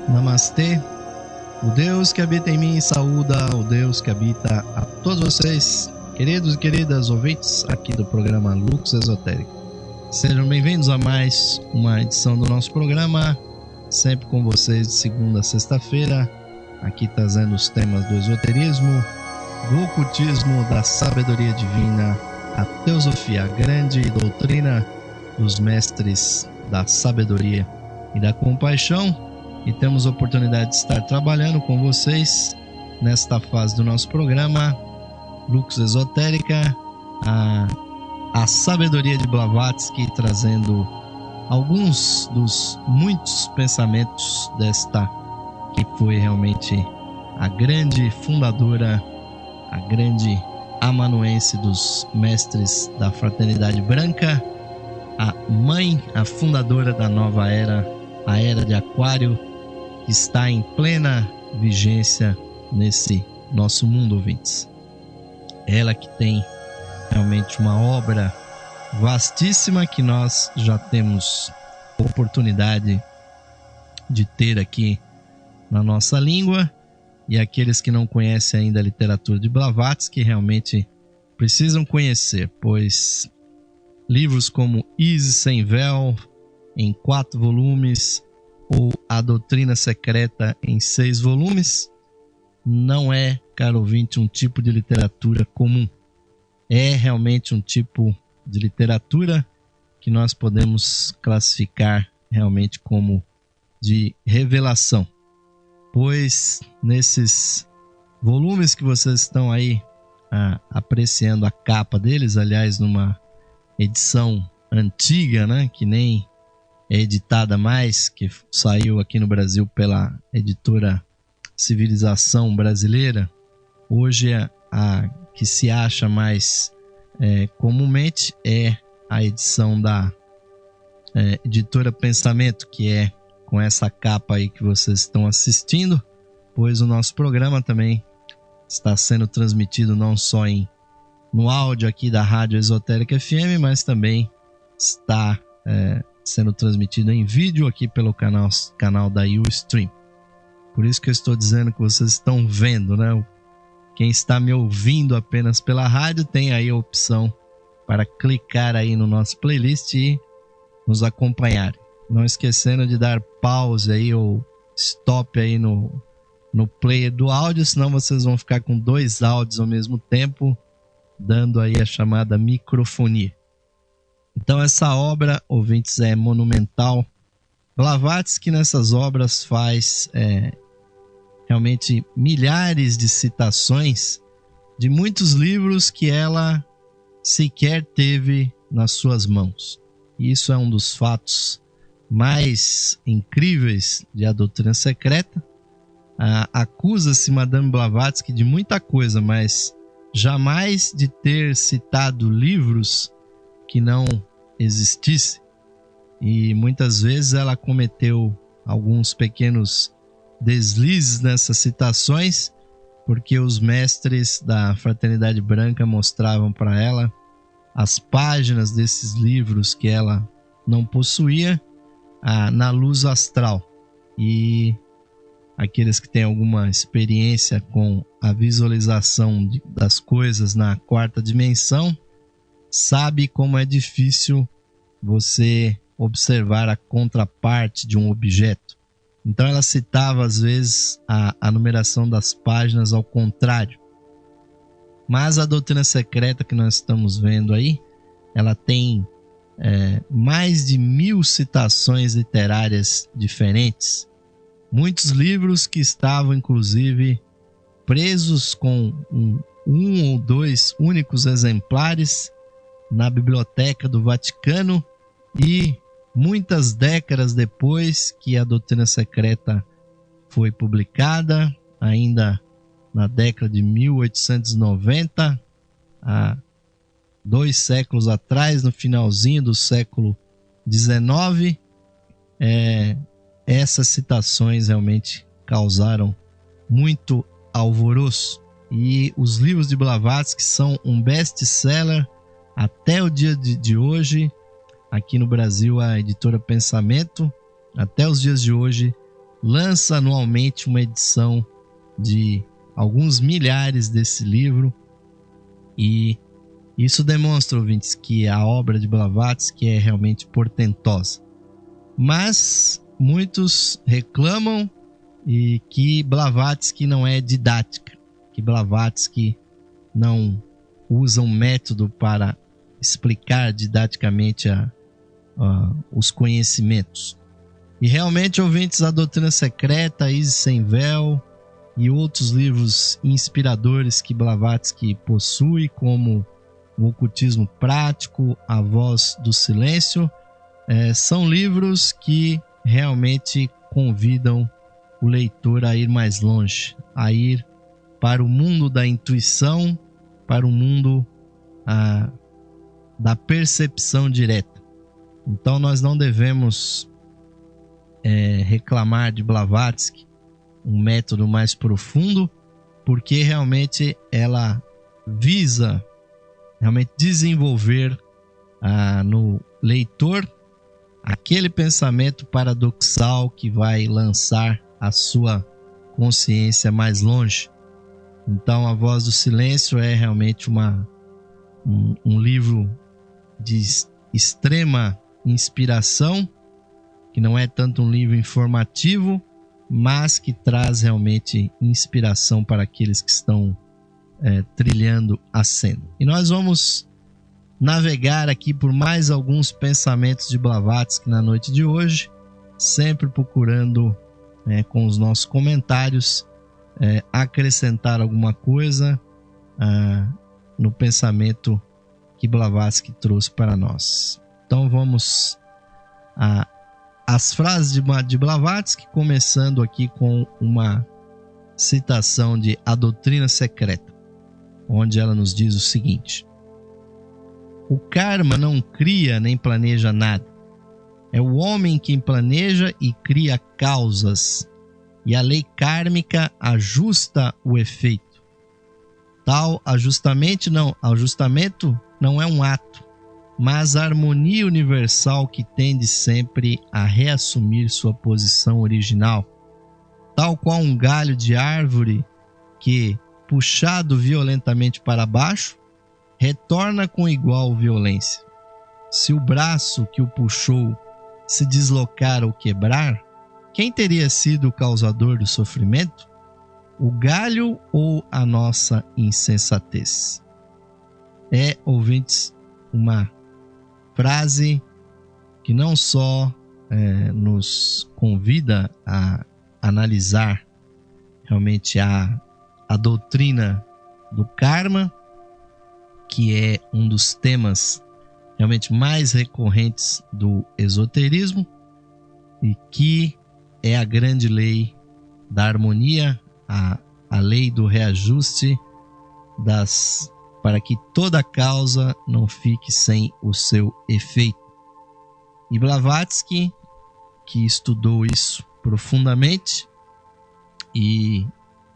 Namastê. O Deus que habita em mim saúda o Deus que habita a todos vocês, queridos e queridas ouvintes aqui do programa Lux Esotérico. Sejam bem-vindos a mais uma edição do nosso programa, sempre com vocês de segunda a sexta-feira, aqui trazendo os temas do esoterismo, do ocultismo, da sabedoria divina, a teosofia, a grande doutrina dos mestres da sabedoria e da compaixão. E temos a oportunidade de estar trabalhando com vocês nesta fase do nosso programa Lux Esotérica, a sabedoria de Blavatsky, trazendo alguns dos muitos pensamentos desta que foi realmente a grande fundadora, a grande amanuense dos mestres da Fraternidade Branca, a mãe, a fundadora da nova era, a Era de Aquário, que está em plena vigência nesse nosso mundo, ouvintes. Ela que tem realmente uma obra vastíssima que nós já temos oportunidade de ter aqui na nossa língua, e aqueles que não conhecem ainda a literatura de Blavatsky realmente precisam conhecer, pois livros como Isis Sem Véu, em 4 volumes, ou A Doutrina Secreta em 6 volumes, não é, caro ouvinte, um tipo de literatura comum. É realmente um tipo de literatura que nós podemos classificar realmente como de revelação. Pois nesses volumes que vocês estão aí apreciando a capa deles, aliás, numa edição antiga, né, que nem é editada mais, que saiu aqui no Brasil pela editora Civilização Brasileira. Hoje a que se acha mais comumente é a edição da editora Pensamento, que é com essa capa aí que vocês estão assistindo, pois o nosso programa também está sendo transmitido não só no áudio aqui da Rádio Esotérica FM, mas também está sendo transmitido em vídeo aqui pelo canal da Ustream. Por isso que eu estou dizendo que vocês estão vendo, né? Quem está me ouvindo apenas pela rádio tem aí a opção para clicar aí no nosso playlist e nos acompanhar. Não esquecendo de dar pause aí ou stop aí no player do áudio, senão vocês vão ficar com 2 áudios ao mesmo tempo, dando aí a chamada microfonia. Então essa obra, ouvintes, é monumental. Blavatsky nessas obras faz realmente milhares de citações de muitos livros que ela sequer teve nas suas mãos. E isso é um dos fatos mais incríveis de A Doutrina Secreta. Acusa-se Madame Blavatsky de muita coisa, mas jamais de ter citado livros que não existisse, e muitas vezes ela cometeu alguns pequenos deslizes nessas citações, porque os mestres da Fraternidade Branca mostravam para ela as páginas desses livros que ela não possuía na luz astral, e aqueles que têm alguma experiência com a visualização das coisas na 4ª dimensão sabe como é difícil você observar a contraparte de um objeto. Então ela citava às vezes a numeração das páginas ao contrário. Mas a Doutrina Secreta que nós estamos vendo aí, ela tem mais de 1000 citações literárias diferentes. Muitos livros que estavam inclusive presos com um ou 2 únicos exemplares na Biblioteca do Vaticano, e muitas décadas depois que a Doutrina Secreta foi publicada, ainda na década de 1890, há 2 séculos atrás, no finalzinho do século XIX, essas citações realmente causaram muito alvoroço. E os livros de Blavatsky são um best-seller até o dia de hoje. Aqui no Brasil, a editora Pensamento, até os dias de hoje, lança anualmente uma edição de alguns milhares desse livro, e isso demonstra, ouvintes, que a obra de Blavatsky é realmente portentosa. Mas muitos reclamam e que Blavatsky não é didática, que Blavatsky não usa um método para explicar didaticamente os conhecimentos. E realmente, ouvintes, A Doutrina Secreta, Isis Sem Véu e outros livros inspiradores que Blavatsky possui, como O Ocultismo Prático, A Voz do Silêncio, são livros que realmente convidam o leitor a ir mais longe, a ir para o mundo da intuição, para o mundo da percepção direta. Então nós não devemos reclamar de Blavatsky um método mais profundo, porque realmente ela visa realmente desenvolver no leitor aquele pensamento paradoxal que vai lançar a sua consciência mais longe. Então, A Voz do Silêncio é realmente um livro de extrema inspiração, que não é tanto um livro informativo, mas que traz realmente inspiração para aqueles que estão trilhando a senda. E nós vamos navegar aqui por mais alguns pensamentos de Blavatsky na noite de hoje, sempre procurando, com os nossos comentários, acrescentar alguma coisa no pensamento que Blavatsky trouxe para nós. Então vamos às frases de Blavatsky, começando aqui com uma citação de A Doutrina Secreta, onde ela nos diz o seguinte: o karma não cria nem planeja nada. É o homem quem planeja e cria causas, e a lei kármica ajusta o efeito. Tal ajustamento não é um ato, mas a harmonia universal que tende sempre a reassumir sua posição original, tal qual um galho de árvore que, puxado violentamente para baixo, retorna com igual violência. Se o braço que o puxou se deslocar ou quebrar, quem teria sido o causador do sofrimento? O galho ou a nossa insensatez? Ouvintes, uma frase que não só nos convida a analisar realmente a doutrina do karma, que é um dos temas realmente mais recorrentes do esoterismo, e que é a grande lei da harmonia, a lei do reajuste para que toda causa não fique sem o seu efeito. E Blavatsky, que estudou isso profundamente, e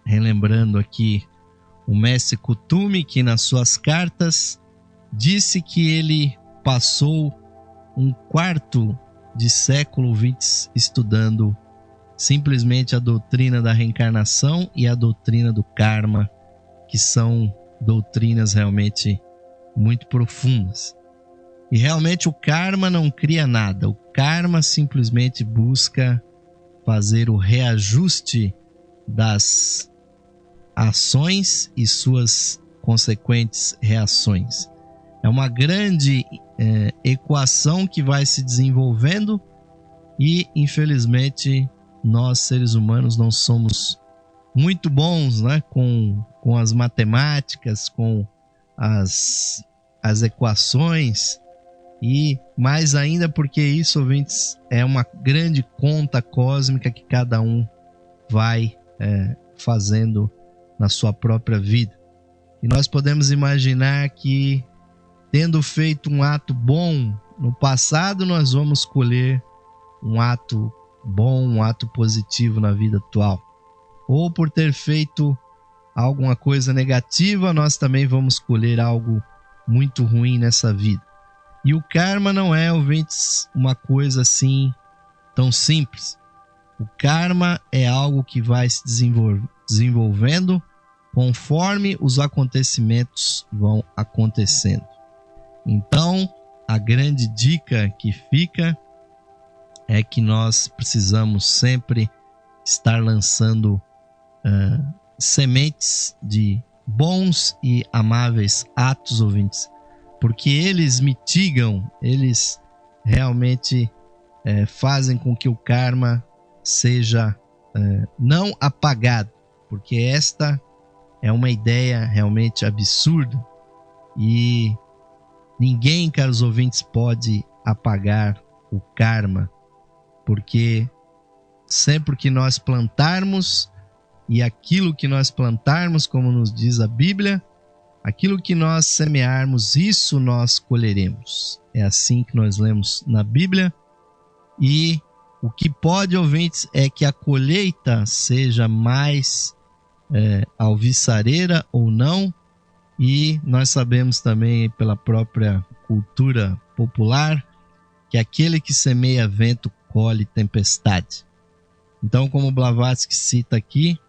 relembrando aqui o mestre Kuthumi, que nas suas cartas disse que ele passou um quarto de século, ouvintes, estudando simplesmente a doutrina da reencarnação e a doutrina do karma, que são doutrinas realmente muito profundas. E realmente o karma não cria nada, o karma simplesmente busca fazer o reajuste das ações e suas consequentes reações. É uma grande equação que vai se desenvolvendo, e infelizmente nós, seres humanos, não somos muito bons, né, com as matemáticas, com as equações, e mais ainda porque isso, ouvintes, é uma grande conta cósmica que cada um vai fazendo na sua própria vida. E nós podemos imaginar que, tendo feito um ato bom no passado, nós vamos colher um ato bom, um ato positivo na vida atual. Ou por ter feito alguma coisa negativa, nós também vamos colher algo muito ruim nessa vida. E o karma não é, ouvintes, uma coisa assim tão simples. O karma é algo que vai se desenvolvendo conforme os acontecimentos vão acontecendo. Então, a grande dica que fica é que nós precisamos sempre estar lançando sementes de bons e amáveis atos, ouvintes, porque eles mitigam, eles realmente fazem com que o karma seja não apagado, porque esta é uma ideia realmente absurda e ninguém, caros ouvintes, pode apagar o karma, porque sempre que nós plantarmos, e aquilo que nós plantarmos, como nos diz a Bíblia, aquilo que nós semearmos, isso nós colheremos. É assim que nós lemos na Bíblia. E o que pode, ouvintes, é que a colheita seja mais alvissareira ou não. E nós sabemos também pela própria cultura popular que aquele que semeia vento colhe tempestade. Então, como Blavatsky cita aqui,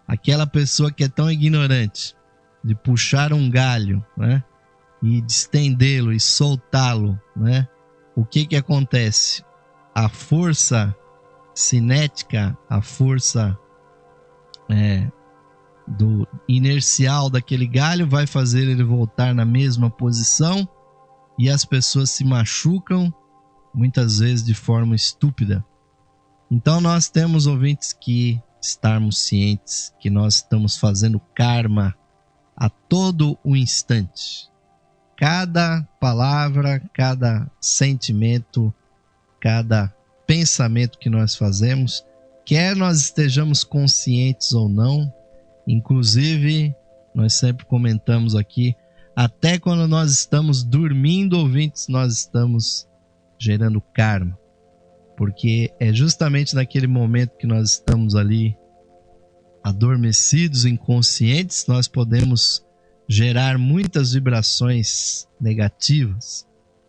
aquela pessoa que é tão ignorante de puxar um galho, né, e de estendê-lo e soltá-lo, né, o que acontece? A força cinética, a força do inercial daquele galho vai fazer ele voltar na mesma posição e as pessoas se machucam, muitas vezes de forma estúpida. Então nós temos, ouvintes, que estarmos cientes que nós estamos fazendo karma a todo o instante. Cada palavra, cada sentimento, cada pensamento que nós fazemos, quer nós estejamos conscientes ou não, inclusive, nós sempre comentamos aqui, até quando nós estamos dormindo, ouvintes, nós estamos gerando karma. Porque é justamente naquele momento que nós estamos ali adormecidos, inconscientes, nós podemos gerar muitas vibrações negativas.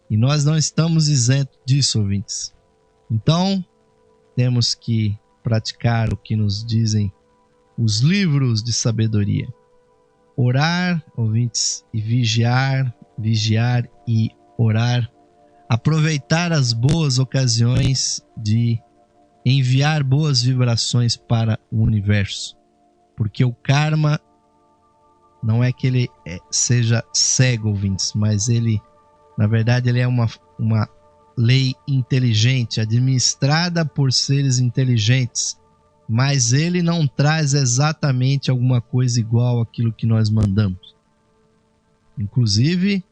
E nós não estamos isentos disso, ouvintes. Então, temos que praticar o que nos dizem os livros de sabedoria. Orar, ouvintes, e vigiar e orar. Aproveitar as boas ocasiões de enviar boas vibrações para o universo. Porque o karma não é que ele seja cego, ouvintes, mas ele, na verdade, ele é uma lei inteligente, administrada por seres inteligentes. Mas ele não traz exatamente alguma coisa igual àquilo que nós mandamos. Inclusive,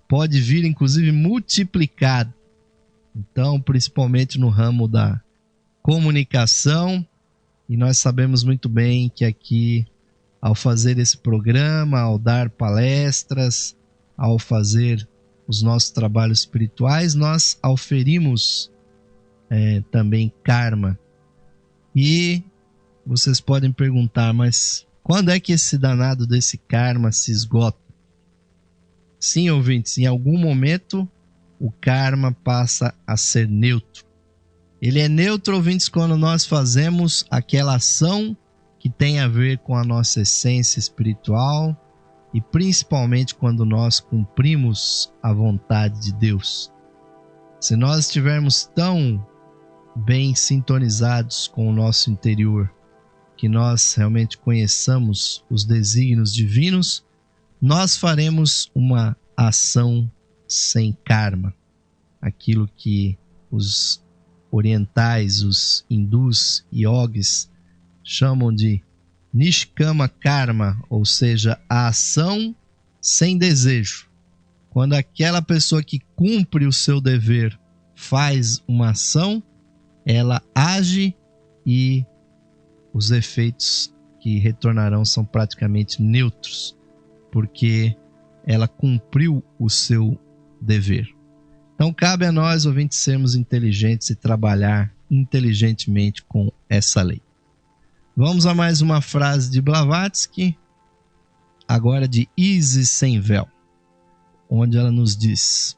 pode vir multiplicado. Então, principalmente no ramo da comunicação, e nós sabemos muito bem que aqui, ao fazer esse programa, ao dar palestras, ao fazer os nossos trabalhos espirituais, nós auferimos também karma. E vocês podem perguntar, mas quando é que esse danado desse karma se esgota? Sim, ouvintes, em algum momento o karma passa a ser neutro. Ele é neutro, ouvintes, quando nós fazemos aquela ação que tem a ver com a nossa essência espiritual e principalmente quando nós cumprimos a vontade de Deus. Se nós estivermos tão bem sintonizados com o nosso interior, que nós realmente conheçamos os desígnios divinos, nós faremos uma ação sem karma. Aquilo que os orientais, os hindus e yogis chamam de Nishkama Karma, ou seja, a ação sem desejo. Quando aquela pessoa que cumpre o seu dever faz uma ação, ela age e os efeitos que retornarão são praticamente neutros, porque ela cumpriu o seu dever. Então cabe a nós, ouvintes, sermos inteligentes e trabalhar inteligentemente com essa lei. Vamos a mais uma frase de Blavatsky, agora de Isis Sem Véu, onde ela nos diz: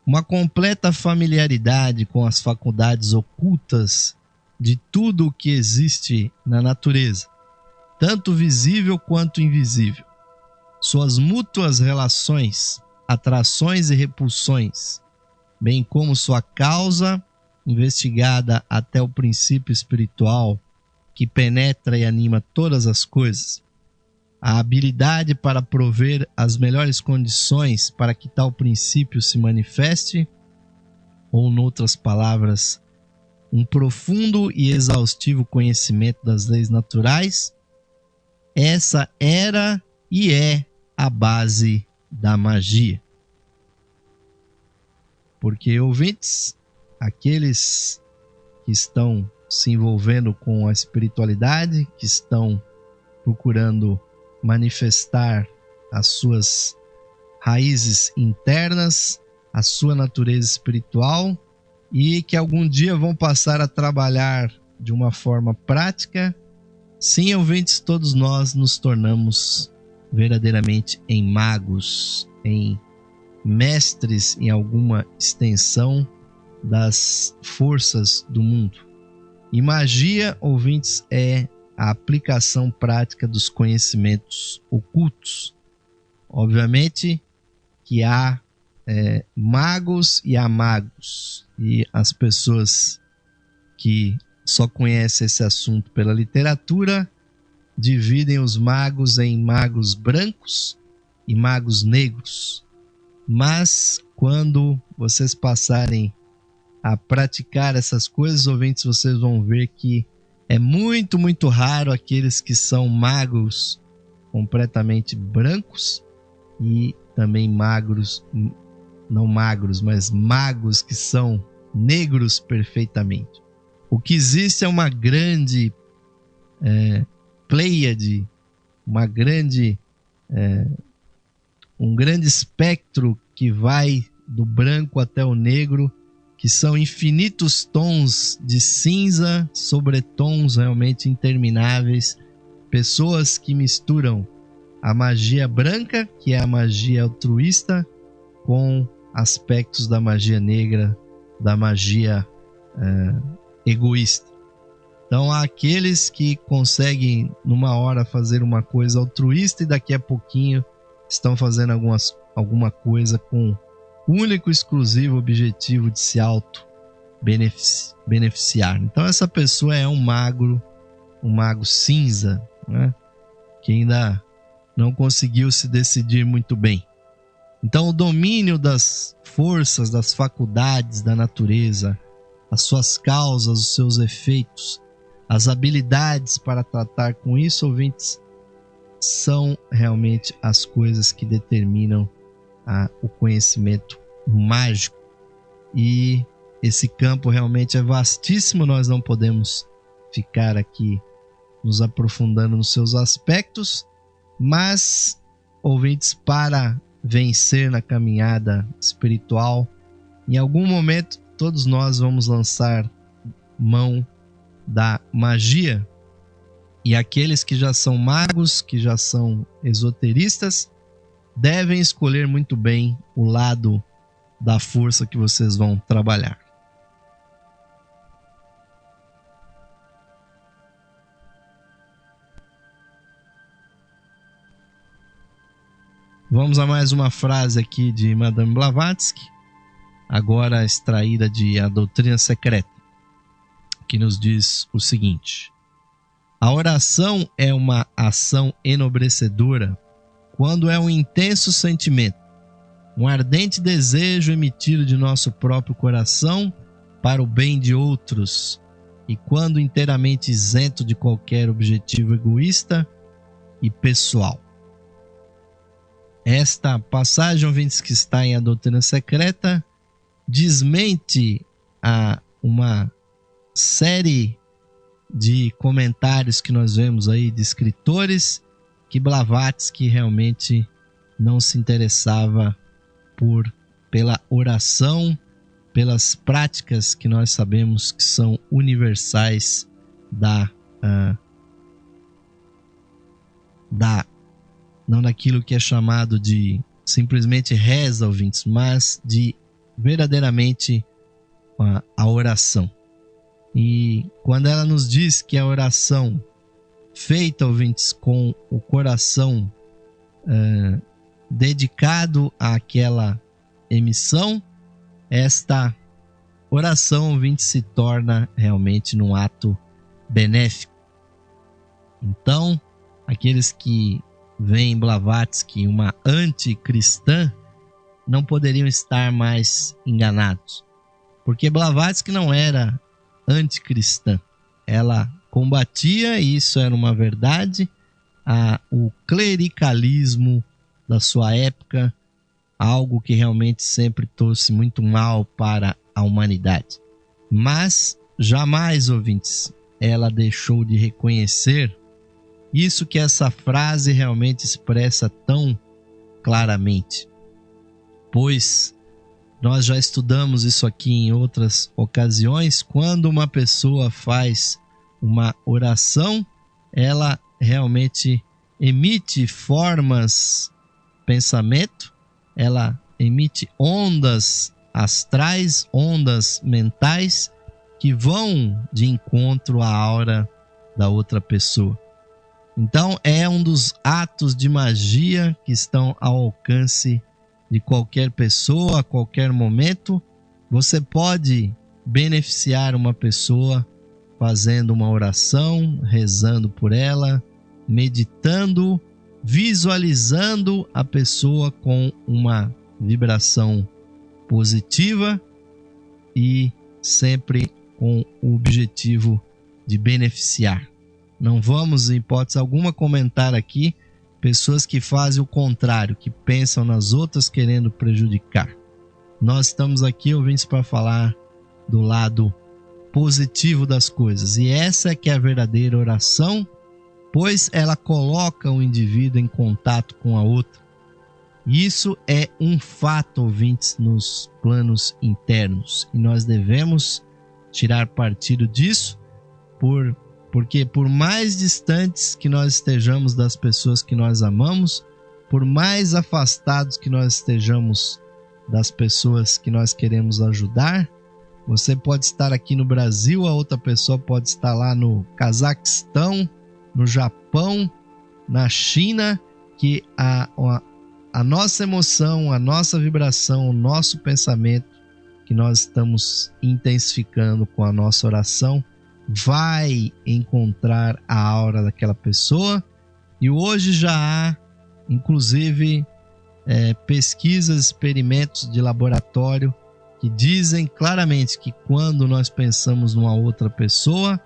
uma completa familiaridade com as faculdades ocultas de tudo o que existe na natureza, tanto visível quanto invisível. Suas mútuas relações, atrações e repulsões, bem como sua causa, investigada até o princípio espiritual que penetra e anima todas as coisas, a habilidade para prover as melhores condições para que tal princípio se manifeste, ou, noutras palavras, um profundo e exaustivo conhecimento das leis naturais, essa era e é a base da magia. Porque, ouvintes, aqueles que estão se envolvendo com a espiritualidade, que estão procurando manifestar as suas raízes internas, a sua natureza espiritual, e que algum dia vão passar a trabalhar de uma forma prática, sim, ouvintes, todos nós nos tornamos verdadeiramente em magos, em mestres em alguma extensão das forças do mundo. E magia, ouvintes, é a aplicação prática dos conhecimentos ocultos. Obviamente que há magos e há magos, e as pessoas que só conhecem esse assunto pela literatura dividem os magos em magos brancos e magos negros. Mas quando vocês passarem a praticar essas coisas, ouvintes, vocês vão ver que é muito, muito raro aqueles que são magos completamente brancos e também magros, não magros, mas magos que são negros perfeitamente. O que existe é uma grande pleiade, um grande espectro que vai do branco até o negro, que são infinitos tons de cinza sobre tons realmente intermináveis. Pessoas que misturam a magia branca, que é a magia altruísta, com aspectos da magia negra, da magia egoísta. Então há aqueles que conseguem numa hora fazer uma coisa altruísta e daqui a pouquinho estão fazendo alguma coisa com o único e exclusivo objetivo de se auto-beneficiar. Então essa pessoa é um mago cinza, né? Que ainda não conseguiu se decidir muito bem. Então o domínio das forças, das faculdades da natureza, as suas causas, os seus efeitos, as habilidades para tratar com isso, ouvintes, são realmente as coisas que determinam o conhecimento mágico. E esse campo realmente é vastíssimo, nós não podemos ficar aqui nos aprofundando nos seus aspectos, mas, ouvintes, para vencer na caminhada espiritual, em algum momento todos nós vamos lançar mão da magia, e aqueles que já são magos, que já são esoteristas, devem escolher muito bem o lado da força que vocês vão trabalhar. Vamos a mais uma frase aqui de Madame Blavatsky, agora extraída de A Doutrina Secreta, que nos diz o seguinte: a oração é uma ação enobrecedora quando é um intenso sentimento, um ardente desejo emitido de nosso próprio coração para o bem de outros, e quando inteiramente isento de qualquer objetivo egoísta e pessoal. Esta passagem, ouvintes, que está em A Doutrina Secreta, desmente uma série de comentários que nós vemos aí de escritores que Blavatsky realmente não se interessava pela oração, pelas práticas que nós sabemos que são universais não daquilo que é chamado de simplesmente reza, ouvintes, mas de verdadeiramente a oração. E quando ela nos diz que a oração feita, ouvintes, com o coração dedicado àquela emissão, esta oração, ouvintes, se torna realmente num ato benéfico. Então, aqueles que veem Blavatsky uma anticristã não poderiam estar mais enganados, porque Blavatsky não era anticristã. Ela combatia, e isso era uma verdade, o clericalismo da sua época, algo que realmente sempre trouxe muito mal para a humanidade. Mas jamais, ouvintes, ela deixou de reconhecer isso que essa frase realmente expressa tão claramente. Pois nós já estudamos isso aqui em outras ocasiões. Quando uma pessoa faz uma oração, ela realmente emite formas, pensamento, ela emite ondas astrais, ondas mentais que vão de encontro à aura da outra pessoa. Então é um dos atos de magia que estão ao alcance de qualquer pessoa, a qualquer momento. Você pode beneficiar uma pessoa fazendo uma oração, rezando por ela, meditando, visualizando a pessoa com uma vibração positiva e sempre com o objetivo de beneficiar. Não vamos, em hipótese alguma, comentar aqui pessoas que fazem o contrário, que pensam nas outras querendo prejudicar. Nós estamos aqui, ouvintes, para falar do lado positivo das coisas. E essa é que é a verdadeira oração, pois ela coloca o indivíduo em contato com a outra. Isso é um fato, ouvintes, nos planos internos. E nós devemos tirar partido disso, porque por mais distantes que nós estejamos das pessoas que nós amamos, por mais afastados que nós estejamos das pessoas que nós queremos ajudar, você pode estar aqui no Brasil, a outra pessoa pode estar lá no Cazaquistão, no Japão, na China, que a nossa emoção, a nossa vibração, o nosso pensamento que nós estamos intensificando com a nossa oração vai encontrar a aura daquela pessoa. E hoje já há, inclusive, pesquisas, experimentos de laboratório que dizem claramente que quando nós pensamos numa outra pessoa,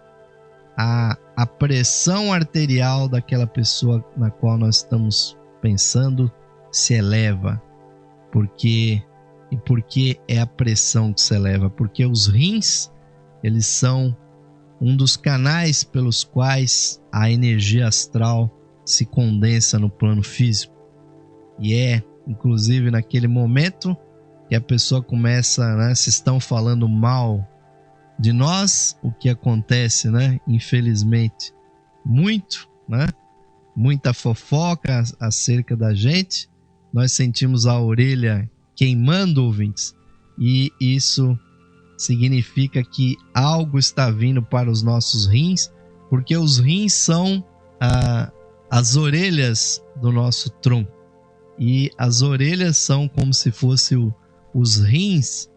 a pressão arterial daquela pessoa na qual nós estamos pensando se eleva. Por que é a pressão que se eleva? Porque os rins, eles são um dos canais pelos quais a energia astral se condensa no plano físico. E é, inclusive, naquele momento que a pessoa começa, se estão falando mal de nós, o que acontece, infelizmente, muita fofoca acerca da gente, nós sentimos a orelha queimando, ouvintes, e isso significa que algo está vindo para os nossos rins, porque os rins são as orelhas do nosso tronco, e as orelhas são como se fossem os rins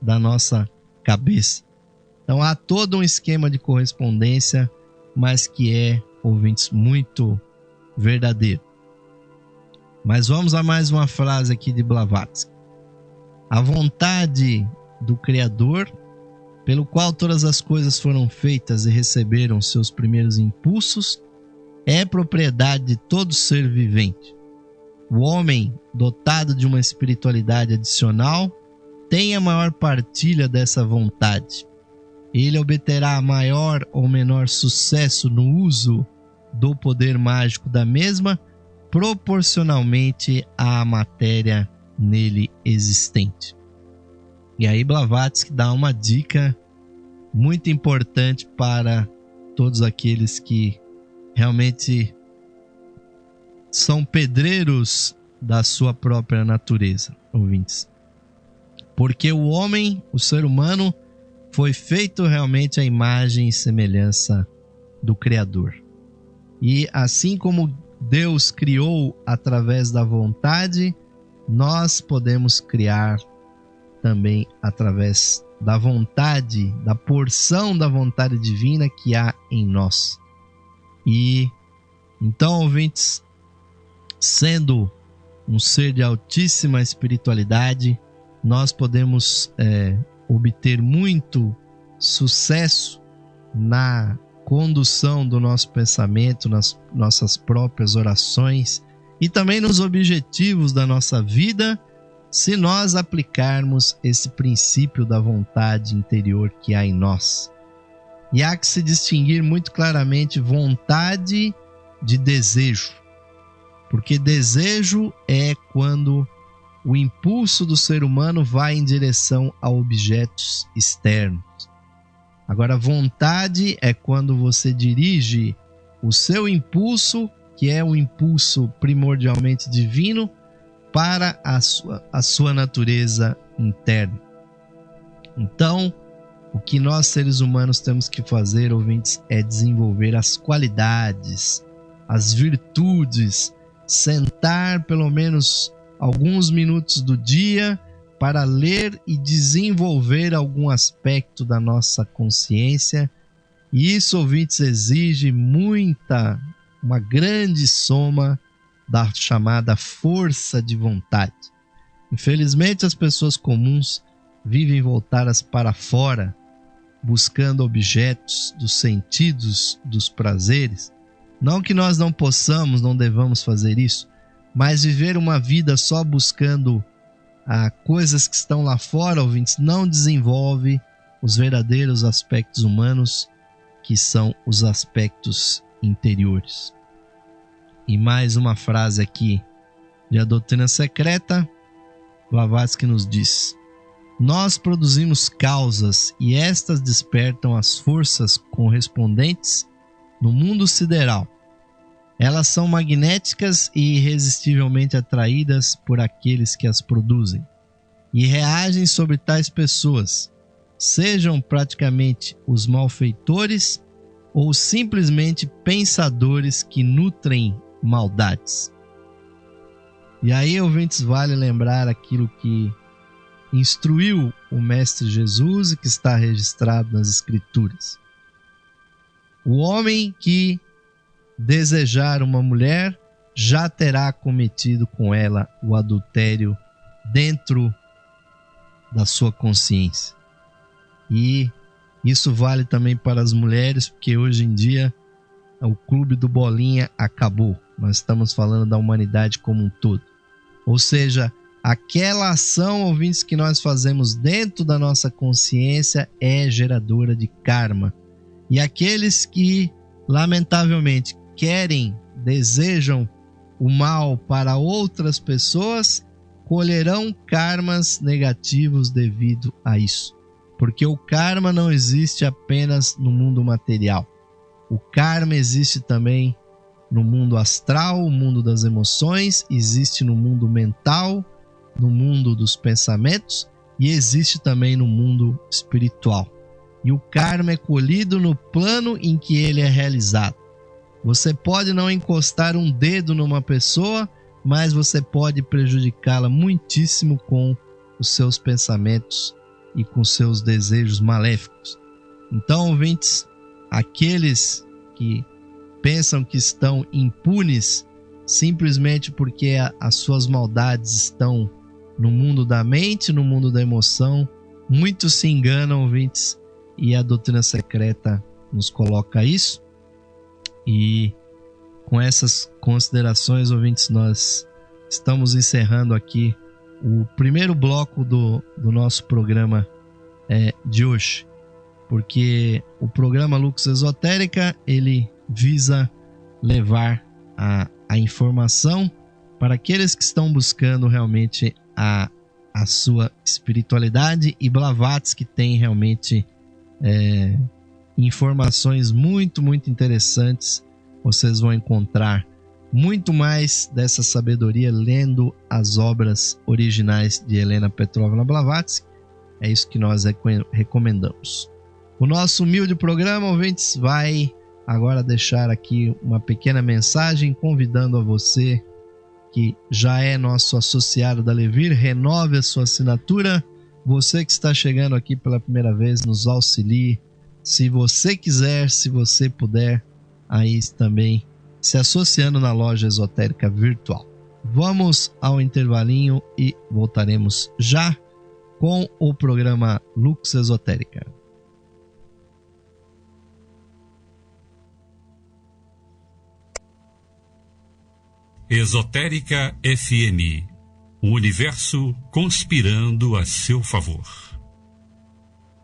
da nossa cabeça. Então há todo um esquema de correspondência, mas que é, ouvintes, muito verdadeiro. Mas vamos a mais uma frase aqui de Blavatsky. A vontade do Criador, pelo qual todas as coisas foram feitas e receberam seus primeiros impulsos, é propriedade de todo ser vivente. O homem, dotado de uma espiritualidade adicional, tem a maior partilha dessa vontade. Ele obterá maior ou menor sucesso no uso do poder mágico da mesma, proporcionalmente à matéria nele existente. E aí Blavatsky dá uma dica muito importante para todos aqueles que realmente são pedreiros da sua própria natureza, ouvintes. Porque o homem, o ser humano, foi feito realmente à imagem e semelhança do Criador. E assim como Deus criou através da vontade, nós podemos criar também através da vontade, da porção da vontade divina que há em nós. E então, ouvintes, sendo um ser de altíssima espiritualidade, nós podemos obter muito sucesso na condução do nosso pensamento, nas nossas próprias orações e também nos objetivos da nossa vida, se nós aplicarmos esse princípio da vontade interior que há em nós. E há que se distinguir muito claramente vontade de desejo, porque desejo é quando o impulso do ser humano vai em direção a objetos externos. Agora, vontade é quando você dirige o seu impulso, que é um impulso primordialmente divino, para a sua natureza interna. Então, o que nós seres humanos temos que fazer, ouvintes, é desenvolver as qualidades, as virtudes, sentar pelo menos alguns minutos do dia para ler e desenvolver algum aspecto da nossa consciência. E isso, ouvintes, exige uma grande soma da chamada força de vontade. Infelizmente, as pessoas comuns vivem voltadas para fora, buscando objetos dos sentidos, dos prazeres. Não que nós não possamos, não devamos fazer isso, mas viver uma vida só buscando coisas que estão lá fora, ouvintes, não desenvolve os verdadeiros aspectos humanos, que são os aspectos interiores. E mais uma frase aqui de A Doutrina Secreta, Blavatsky nos diz: nós produzimos causas e estas despertam as forças correspondentes no mundo sideral. Elas são magnéticas e irresistivelmente atraídas por aqueles que as produzem e reagem sobre tais pessoas, sejam praticamente os malfeitores ou simplesmente pensadores que nutrem maldades. E aí, ouvintes, vale lembrar aquilo que instruiu o Mestre Jesus e que está registrado nas Escrituras. O homem que desejar uma mulher já terá cometido com ela o adultério dentro da sua consciência. E isso vale também para as mulheres, porque hoje em dia o clube do bolinha acabou. Nós estamos falando da humanidade como um todo. Ou seja, aquela ação, ouvintes, que nós fazemos dentro da nossa consciência é geradora de karma. E aqueles que, lamentavelmente, desejam o mal para outras pessoas, colherão karmas negativos devido a isso. Porque o karma não existe apenas no mundo material. O karma existe também no mundo astral, o mundo das emoções, existe no mundo mental, no mundo dos pensamentos e existe também no mundo espiritual. E o karma é colhido no plano em que ele é realizado. Você pode não encostar um dedo numa pessoa, mas você pode prejudicá-la muitíssimo com os seus pensamentos e com seus desejos maléficos. Então, ouvintes, aqueles que pensam que estão impunes simplesmente porque as suas maldades estão no mundo da mente, no mundo da emoção, muitos se enganam, ouvintes, e a doutrina secreta nos coloca isso. E com essas considerações, ouvintes, nós estamos encerrando aqui o primeiro bloco do nosso programa de hoje, porque o programa Lux Esotérica, ele visa levar a informação para aqueles que estão buscando realmente a sua espiritualidade, e Blavatsky tem realmente informações muito, muito interessantes. Vocês vão encontrar muito mais dessa sabedoria lendo as obras originais de Helena Petrovna Blavatsky. É isso que nós recomendamos. O nosso humilde programa, ouvintes, vai agora deixar aqui uma pequena mensagem convidando a você que já é nosso associado da Levir, renove a sua assinatura. Você que está chegando aqui pela primeira vez, nos auxilie. Se você quiser, se você puder, aí também se associando na loja esotérica virtual. Vamos ao intervalinho e voltaremos já com o programa Lux Esotérica. Esotérica FM, o universo conspirando a seu favor.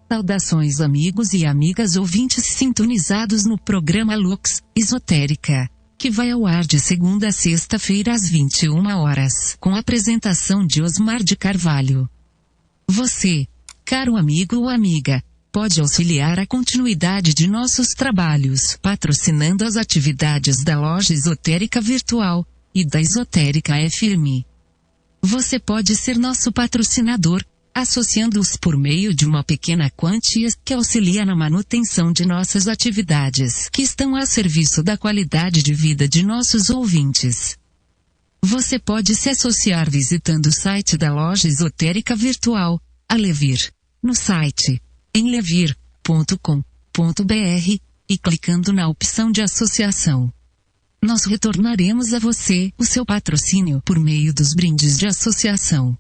Saudações amigos e amigas ouvintes sintonizados no programa Lux Esotérica, que vai ao ar de segunda a sexta-feira às 21 horas, com a apresentação de Osmar de Carvalho. Você, caro amigo ou amiga, pode auxiliar a continuidade de nossos trabalhos patrocinando as atividades da loja esotérica virtual e da Esotérica FM. Você pode ser nosso patrocinador, associando-os por meio de uma pequena quantia que auxilia na manutenção de nossas atividades, que estão a serviço da qualidade de vida de nossos ouvintes. Você pode se associar visitando o site da loja esotérica virtual, a Levir, no site em levir.com.br e clicando na opção de associação. Nós retornaremos a você o seu patrocínio por meio dos brindes de associação.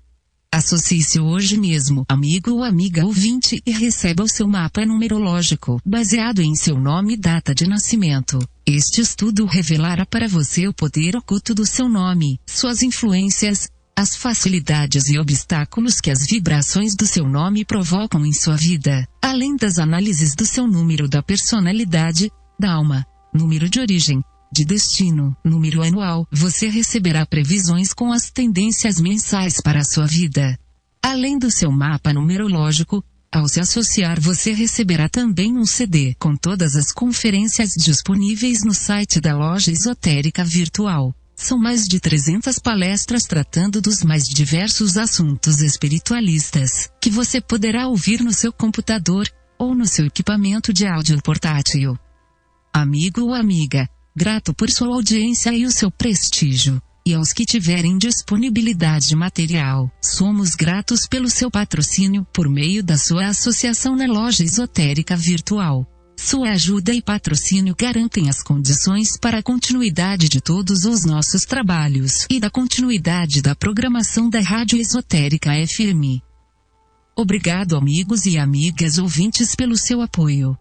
Associe-se hoje mesmo, amigo ou amiga ouvinte, e receba o seu mapa numerológico, baseado em seu nome e data de nascimento. Este estudo revelará para você o poder oculto do seu nome, suas influências, as facilidades e obstáculos que as vibrações do seu nome provocam em sua vida, além das análises do seu número da personalidade, da alma, número de origem, de destino, número anual. Você receberá previsões com as tendências mensais para a sua vida. Além do seu mapa numerológico, ao se associar você receberá também um CD com todas as conferências disponíveis no site da loja esotérica virtual. São mais de 300 palestras tratando dos mais diversos assuntos espiritualistas, que você poderá ouvir no seu computador, ou no seu equipamento de áudio portátil. Amigo ou amiga, grato por sua audiência e o seu prestígio. E aos que tiverem disponibilidade material, somos gratos pelo seu patrocínio por meio da sua associação na loja esotérica virtual. Sua ajuda e patrocínio garantem as condições para a continuidade de todos os nossos trabalhos e da continuidade da programação da Rádio Esotérica FM. Obrigado, amigos e amigas ouvintes, pelo seu apoio.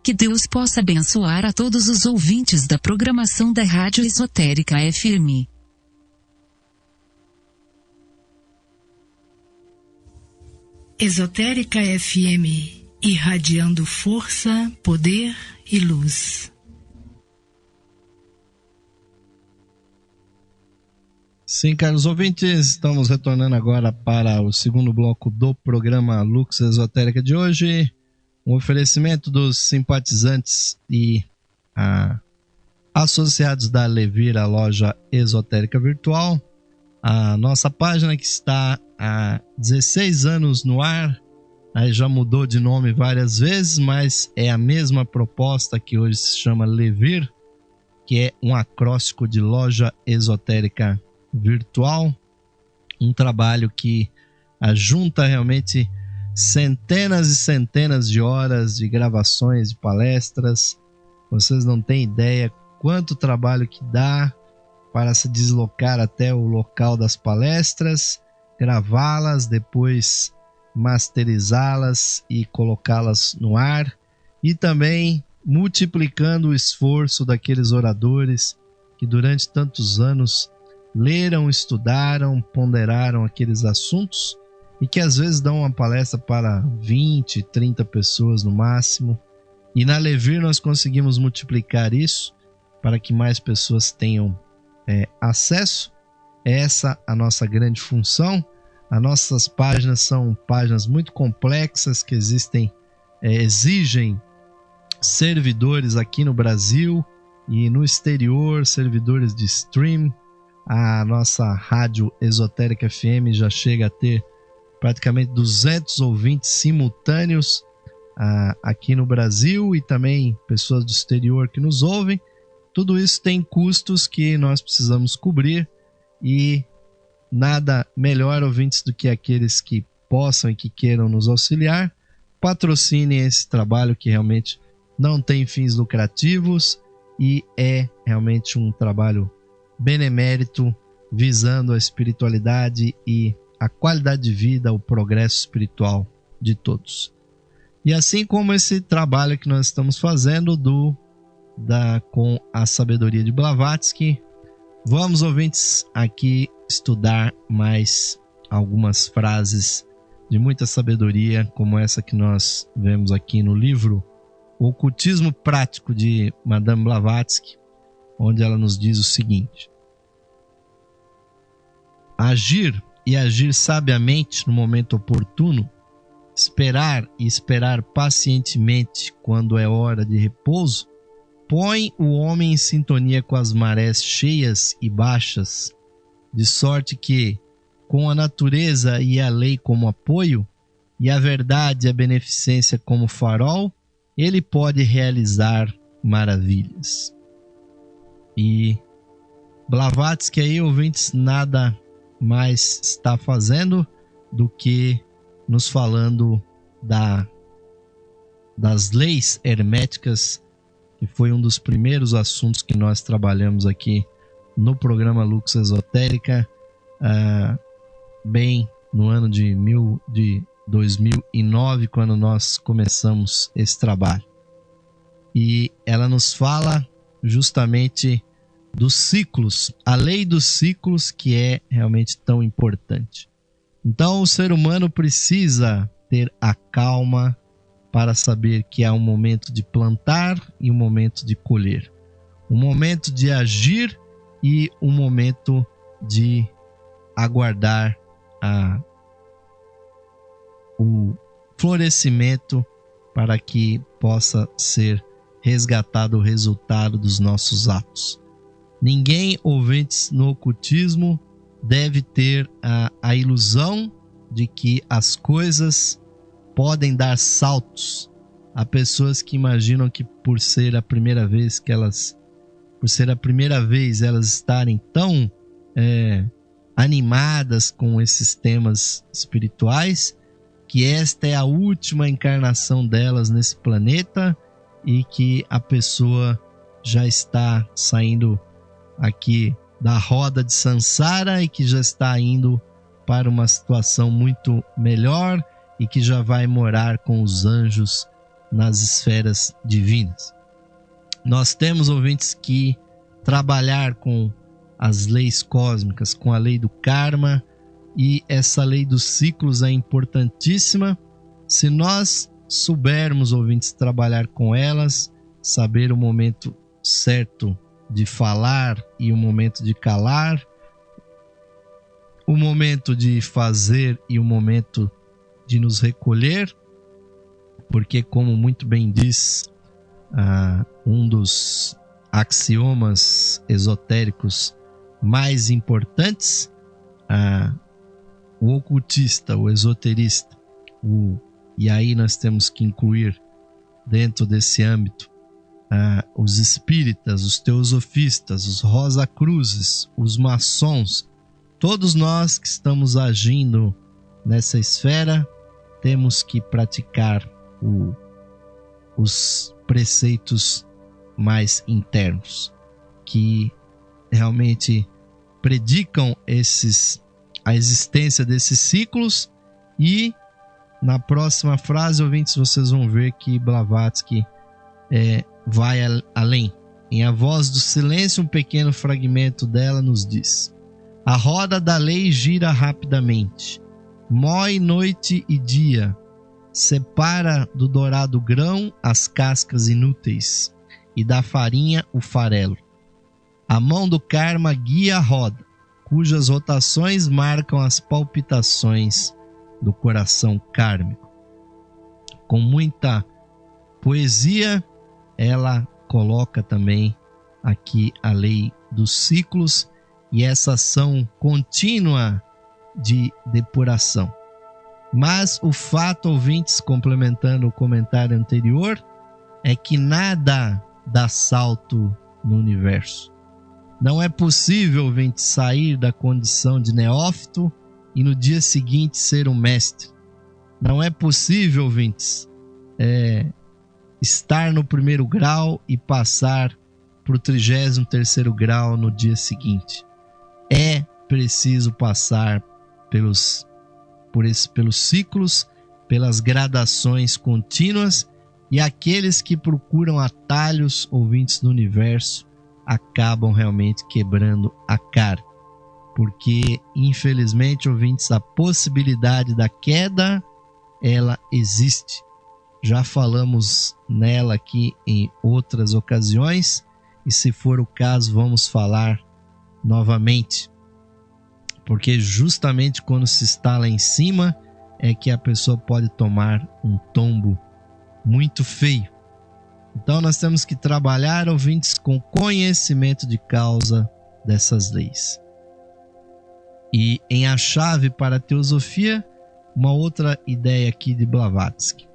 Que Deus possa abençoar a todos os ouvintes da programação da Rádio Esotérica FM. Esotérica FM, irradiando força, poder e luz. Sim, caros ouvintes, estamos retornando agora para o segundo bloco do programa Lux Esotérica de hoje. Um oferecimento dos simpatizantes e associados da Levir, a loja esotérica virtual. A nossa página que está há 16 anos no ar, aí já mudou de nome várias vezes, mas é a mesma proposta que hoje se chama Levir, que é um acróstico de loja esotérica virtual. Um trabalho que junta realmente centenas e centenas de horas de gravações, de palestras. Vocês não têm ideia quanto trabalho que dá para se deslocar até o local das palestras, gravá-las, depois masterizá-las e colocá-las no ar, e também multiplicando o esforço daqueles oradores que durante tantos anos leram, estudaram, ponderaram aqueles assuntos e que às vezes dão uma palestra para 20, 30 pessoas no máximo. E na Levir nós conseguimos multiplicar isso para que mais pessoas tenham acesso. Essa é a nossa grande função. As nossas páginas são páginas muito complexas que exigem servidores aqui no Brasil e no exterior, servidores de stream. A nossa Rádio Esotérica FM já chega a ter praticamente 200 ouvintes simultâneos aqui no Brasil e também pessoas do exterior que nos ouvem. Tudo isso tem custos que nós precisamos cobrir e nada melhor, ouvintes, do que aqueles que possam e que queiram nos auxiliar. Patrocinem esse trabalho que realmente não tem fins lucrativos e é realmente um trabalho benemérito, visando a espiritualidade e a qualidade de vida, o progresso espiritual de todos. E assim como esse trabalho que nós estamos fazendo com a sabedoria de Blavatsky, vamos, ouvintes, aqui estudar mais algumas frases de muita sabedoria, como essa que nós vemos aqui no livro O Ocultismo Prático de Madame Blavatsky, onde ela nos diz o seguinte: agir e agir sabiamente no momento oportuno, esperar e esperar pacientemente quando é hora de repouso, põe o homem em sintonia com as marés cheias e baixas, de sorte que, com a natureza e a lei como apoio, e a verdade e a beneficência como farol, ele pode realizar maravilhas. E Blavatsky aí, ouvintes, nada mais está fazendo do que nos falando das leis herméticas, que foi um dos primeiros assuntos que nós trabalhamos aqui no programa Lux Esotérica, bem no ano de 2009, quando nós começamos esse trabalho. E ela nos fala justamente dos ciclos, a lei dos ciclos, que é realmente tão importante. Então o ser humano precisa ter a calma para saber que há um momento de plantar e um momento de colher, um momento de agir e um momento de aguardar o florescimento para que possa ser resgatado o resultado dos nossos atos. Ninguém, ouvintes, no ocultismo deve ter a ilusão de que as coisas podem dar saltos. Há pessoas que imaginam que por ser a primeira vez elas estarem tão animadas com esses temas espirituais, que esta é a última encarnação delas nesse planeta e que a pessoa já está saindo aqui da roda de Sansara e que já está indo para uma situação muito melhor e que já vai morar com os anjos nas esferas divinas. Nós temos, ouvintes, que trabalhar com as leis cósmicas, com a lei do karma, e essa lei dos ciclos é importantíssima. Se nós soubermos, ouvintes, trabalhar com elas, saber o momento certo de falar e o momento de calar, o momento de fazer e o momento de nos recolher, porque, como muito bem diz um dos axiomas esotéricos mais importantes, o ocultista, o esoterista, e aí nós temos que incluir dentro desse âmbito os espíritas, os teosofistas, os rosacruzes, os maçons. Todos nós que estamos agindo nessa esfera temos que praticar os preceitos mais internos, que realmente predicam a existência desses ciclos. E na próxima frase, ouvintes, vocês vão ver que Blavatsky vai além. Em A Voz do Silêncio, um pequeno fragmento dela nos diz: a roda da lei gira rapidamente, mói noite e dia, separa do dourado grão as cascas inúteis e da farinha o farelo. A mão do karma guia a roda, cujas rotações marcam as palpitações do coração kármico. Com muita poesia, ela coloca também aqui a lei dos ciclos e essa ação contínua de depuração. Mas o fato, ouvintes, complementando o comentário anterior, é que nada dá salto no universo. Não é possível, ouvintes, sair da condição de neófito e no dia seguinte ser um mestre. Não é possível, ouvintes, estar no 1º grau e passar para o 33º grau no dia seguinte. É preciso passar pelos ciclos, pelas gradações contínuas, e aqueles que procuram atalhos, ouvintes, no universo acabam realmente quebrando a cara. Porque, infelizmente, ouvintes, a possibilidade da queda, ela existe. Já falamos nela aqui em outras ocasiões, e se for o caso, vamos falar novamente. Porque justamente quando se está lá em cima, é que a pessoa pode tomar um tombo muito feio. Então nós temos que trabalhar, ouvintes, com conhecimento de causa dessas leis. E em A Chave para a Teosofia, uma outra ideia aqui de Blavatsky.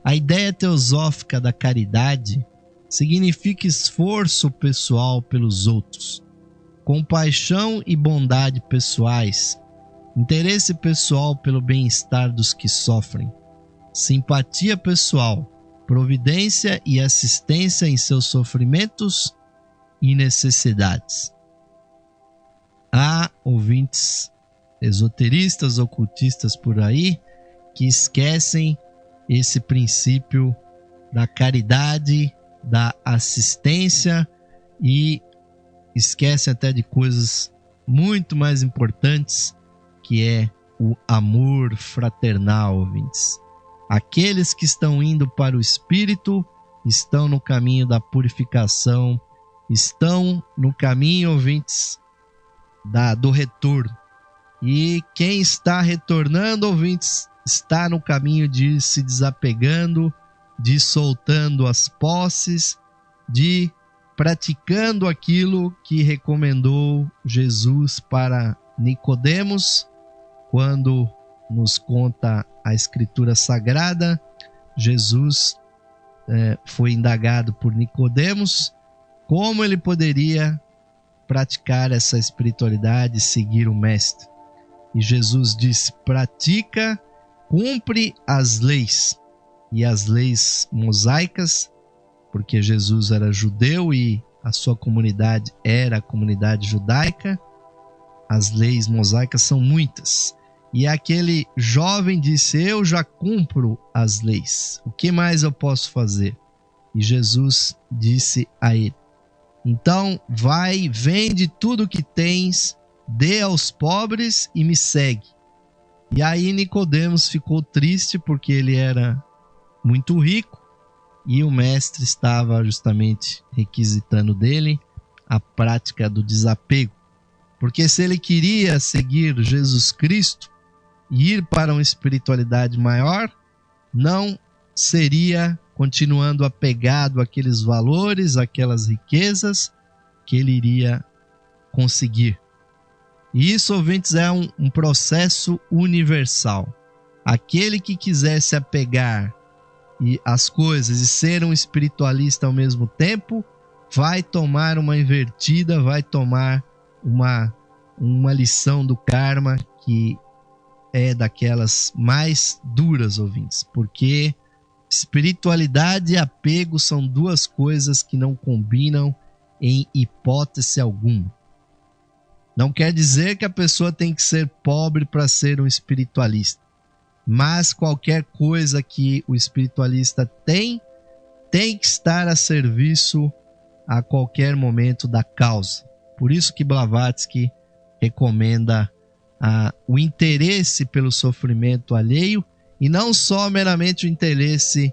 A ideia teosófica da caridade significa esforço pessoal pelos outros, compaixão e bondade pessoais, interesse pessoal pelo bem-estar dos que sofrem, simpatia pessoal, providência e assistência em seus sofrimentos e necessidades. Há ouvintes esoteristas, ocultistas por aí, que esquecem esse princípio da caridade, da assistência, e esquecem até de coisas muito mais importantes, que é o amor fraternal, ouvintes. Aqueles que estão indo para o Espírito estão no caminho da purificação, estão no caminho, ouvintes, do retorno. E quem está retornando, ouvintes, está no caminho de ir se desapegando, de ir soltando as posses, de praticando aquilo que recomendou Jesus para Nicodemos, quando nos conta a Escritura Sagrada. Jesus foi indagado por Nicodemos como ele poderia praticar essa espiritualidade e seguir o Mestre. E Jesus disse: pratica, cumpre as leis. E as leis mosaicas, porque Jesus era judeu e a sua comunidade era a comunidade judaica, as leis mosaicas são muitas. E aquele jovem disse: eu já cumpro as leis, o que mais eu posso fazer? E Jesus disse a ele: então vai, vende tudo que tens, dê aos pobres e me segue. E aí Nicodemos ficou triste porque ele era muito rico e o mestre estava justamente requisitando dele a prática do desapego. Porque se ele queria seguir Jesus Cristo e ir para uma espiritualidade maior, não seria continuando apegado àqueles valores, àquelas riquezas que ele iria conseguir. E isso, ouvintes, é um processo universal. Aquele que quiser se apegar às coisas e ser um espiritualista ao mesmo tempo, vai tomar uma invertida, vai tomar uma lição do karma que é daquelas mais duras, ouvintes, porque espiritualidade e apego são duas coisas que não combinam em hipótese alguma. Não quer dizer que a pessoa tem que ser pobre para ser um espiritualista, mas qualquer coisa que o espiritualista tem que estar a serviço a qualquer momento da causa. Por isso que Blavatsky recomenda o interesse pelo sofrimento alheio, e não só meramente o interesse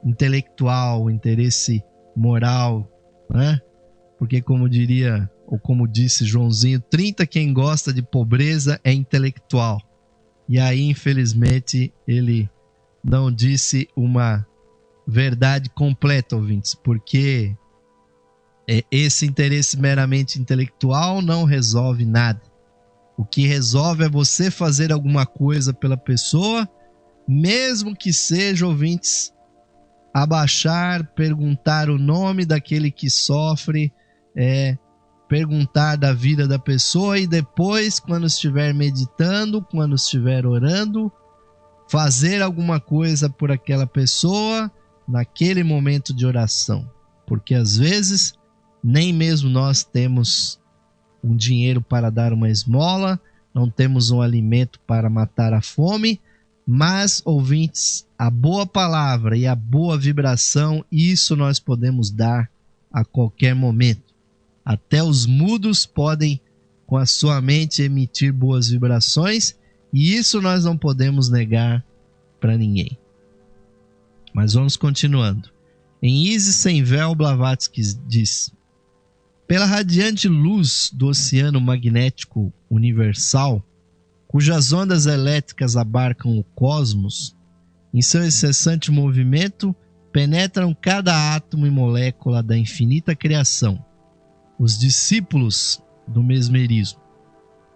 intelectual, o interesse moral, né? Porque como diria, ou como disse Joãozinho 30, quem gosta de pobreza é intelectual. E aí, infelizmente, ele não disse uma verdade completa, ouvintes, porque esse interesse meramente intelectual não resolve nada. O que resolve é você fazer alguma coisa pela pessoa mesmo que seja, ouvintes, abaixar, perguntar o nome daquele que sofre, perguntar da vida da pessoa e depois, quando estiver meditando, quando estiver orando, fazer alguma coisa por aquela pessoa naquele momento de oração. Porque às vezes nem mesmo nós temos um dinheiro para dar uma esmola, não temos um alimento para matar a fome, mas, ouvintes, a boa palavra e a boa vibração, isso nós podemos dar a qualquer momento. Até os mudos podem, com a sua mente, emitir boas vibrações, e isso nós não podemos negar para ninguém. Mas vamos continuando. Em Isis Sem Véu, Blavatsky diz: pela radiante luz do oceano magnético universal, cujas ondas elétricas abarcam o cosmos, em seu incessante movimento, penetram cada átomo e molécula da infinita criação, os discípulos do mesmerismo.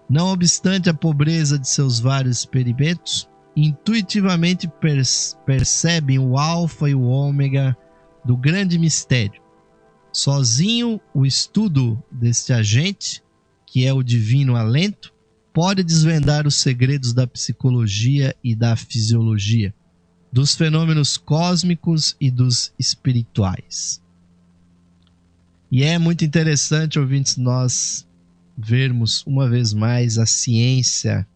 Não obstante a pobreza de seus vários experimentos, intuitivamente percebem o alfa e o ômega do grande mistério. Sozinho, o estudo deste agente, que é o divino alento, pode desvendar os segredos da psicologia e da fisiologia, dos fenômenos cósmicos e dos espirituais. E é muito interessante, ouvintes, nós vermos uma vez mais a ciência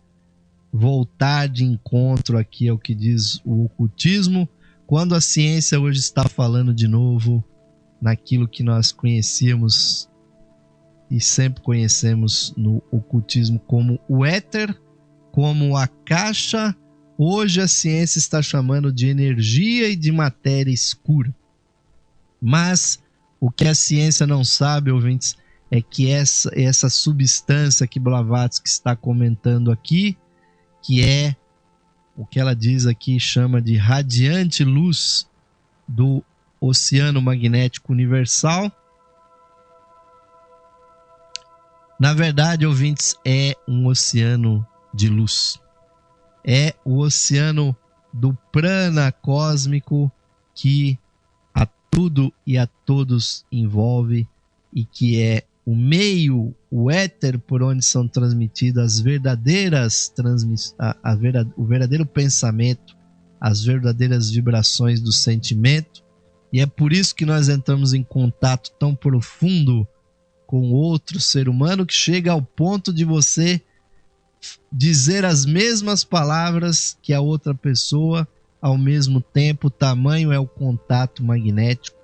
voltar de encontro aqui ao que diz o ocultismo, quando a ciência hoje está falando de novo naquilo que nós conhecíamos e sempre conhecemos no ocultismo como o éter, como a caixa. Hoje a ciência está chamando de energia e de matéria escura. Mas o que a ciência não sabe, ouvintes, é que essa substância que Blavatsky está comentando aqui, que é o que ela diz aqui, chama de radiante luz do oceano magnético universal. Na verdade, ouvintes, é um oceano de luz. É o oceano do prana cósmico que a tudo e a todos envolve e que é o meio, o éter por onde são transmitidas as verdadeiras o verdadeiro pensamento, as verdadeiras vibrações do sentimento. E é por isso que nós entramos em contato tão profundo com outro ser humano, que chega ao ponto de você dizer as mesmas palavras que a outra pessoa ao mesmo tempo. Tamanho é o contato magnético,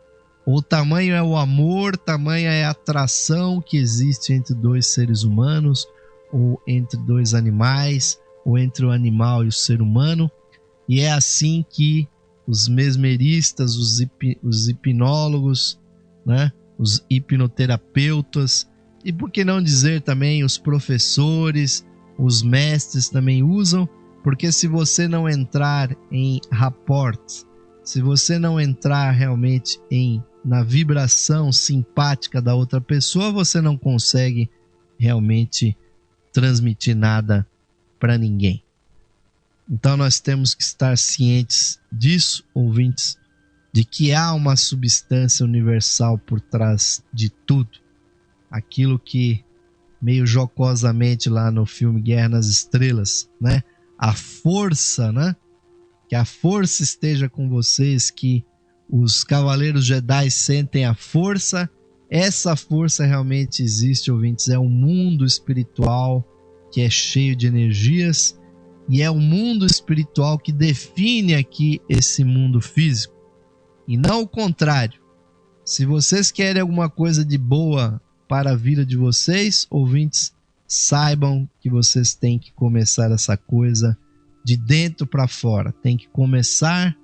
ou tamanho é o amor, tamanho é a atração que existe entre dois seres humanos, ou entre dois animais, ou entre o animal e o ser humano. E é assim que os mesmeristas, os hipnólogos, né, os hipnoterapeutas, e por que não dizer também os professores, os mestres também usam, porque se você não entrar em rapport, se você não entrar realmente na vibração simpática da outra pessoa, você não consegue realmente transmitir nada para ninguém. Então nós temos que estar cientes disso, ouvintes, de que há uma substância universal por trás de tudo. Aquilo que, meio jocosamente lá no filme Guerra nas Estrelas, né? A força, né? Que a força esteja com vocês, que os Cavaleiros Jedi sentem a força. Essa força realmente existe, ouvintes. É um mundo espiritual que é cheio de energias, e é o mundo espiritual que define aqui esse mundo físico, e não o contrário. Se vocês querem alguma coisa de boa para a vida de vocês, ouvintes, saibam que vocês têm que começar essa coisa de dentro para fora. Tem que começar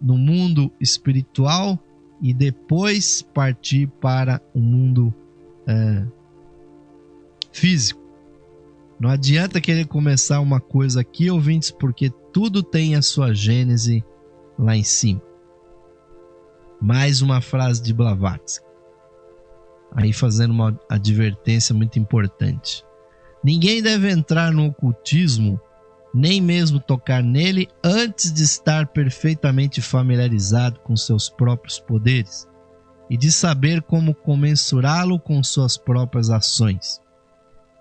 no mundo espiritual e depois partir para o mundo físico. Não adianta querer começar uma coisa aqui, ouvintes, porque tudo tem a sua gênese lá em cima. Mais uma frase de Blavatsky, aí fazendo uma advertência muito importante. Ninguém deve entrar no ocultismo nem mesmo tocar nele antes de estar perfeitamente familiarizado com seus próprios poderes e de saber como comensurá-lo com suas próprias ações.